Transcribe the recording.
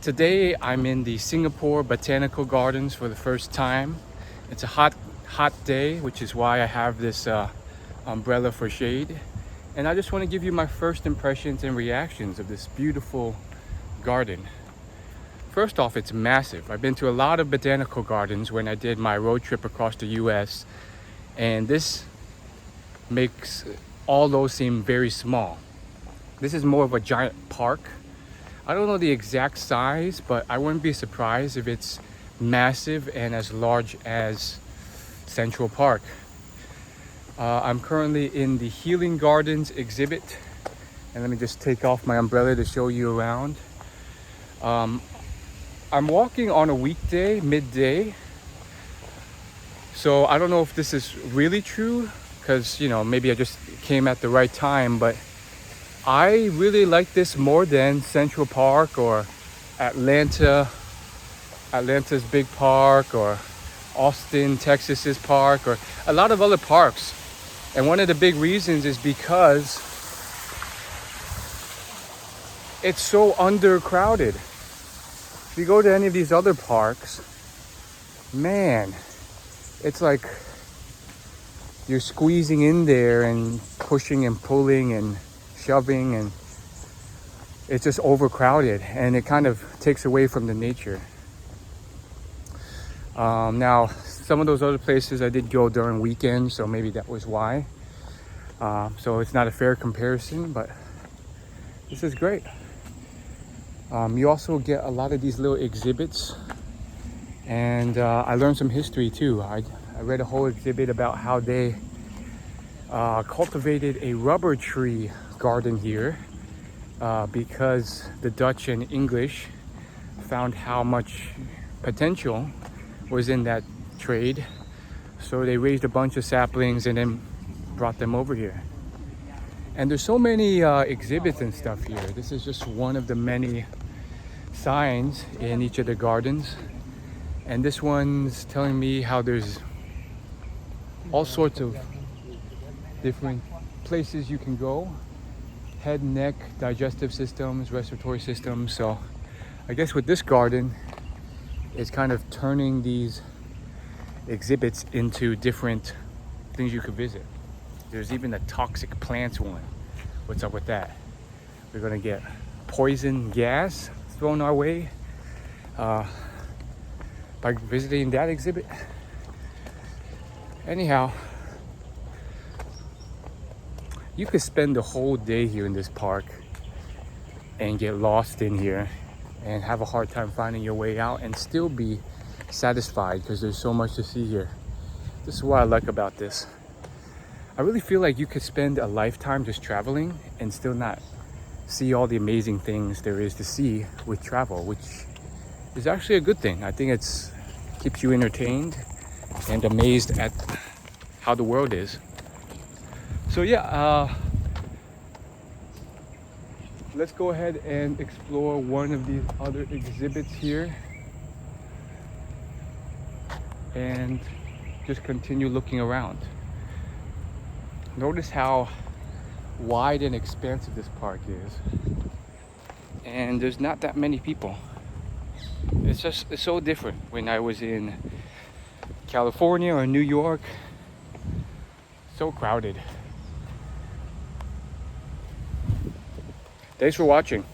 Today I'm in the Singapore Botanical Gardens for the first time. It's a hot day, which is why I have this umbrella for shade. And I just want to give you my first impressions and reactions of this beautiful garden. First off, it's massive. I've been to a lot of botanical gardens when I did my road trip across the US, and this makes all those seem very small. This is more of a giant park. I don't know the exact size, but I wouldn't be surprised if it's massive and as large as Central Park. I'm currently in the Healing Gardens exhibit, and let me just take off my umbrella to show you around. I'm walking on a weekday, midday, so I don't know if this is really true, because maybe I just came at the right time, but I really like this more than Central Park or Atlanta's big park, or Austin, Texas's park, or a lot of other parks. And one of the big reasons is because it's so undercrowded. If you go to any of these other parks, man, it's like you're squeezing in there and pushing and pulling and shoving, and it's just overcrowded, and it kind of takes away from the nature. Now, some of those other places I did go during weekends, so maybe that was why. So it's not a fair comparison, but this is great. You also get a lot of these little exhibits, and I learned some history too. I read a whole exhibit about how they cultivated a rubber tree garden here because the Dutch and English found how much potential was in that trade. So they raised a bunch of saplings and then brought them over here. And there's so many exhibits and stuff here. This is just one of the many signs in each of the gardens. And this one's telling me how there's all sorts of different places you can go. Head, neck, digestive systems, respiratory systems. So I guess with this garden, it's kind of turning these exhibits into different things you could visit. There's even a toxic plants one. What's up with that? We're gonna get poison gas thrown our way by visiting that exhibit. Anyhow, you could spend the whole day here in this park and get lost in here and have a hard time finding your way out and still be satisfied because there's so much to see here. This is what I like about this. I really feel like you could spend a lifetime just traveling and still not see all the amazing things there is to see with travel, which is actually a good thing. I think it's keeps you entertained and amazed at how the world is. So yeah, let's go ahead and explore one of these other exhibits here and just continue looking around. Notice how wide and expansive this park is, and there's not that many people. It's so different when I was in California or New York. So crowded. Thanks for watching.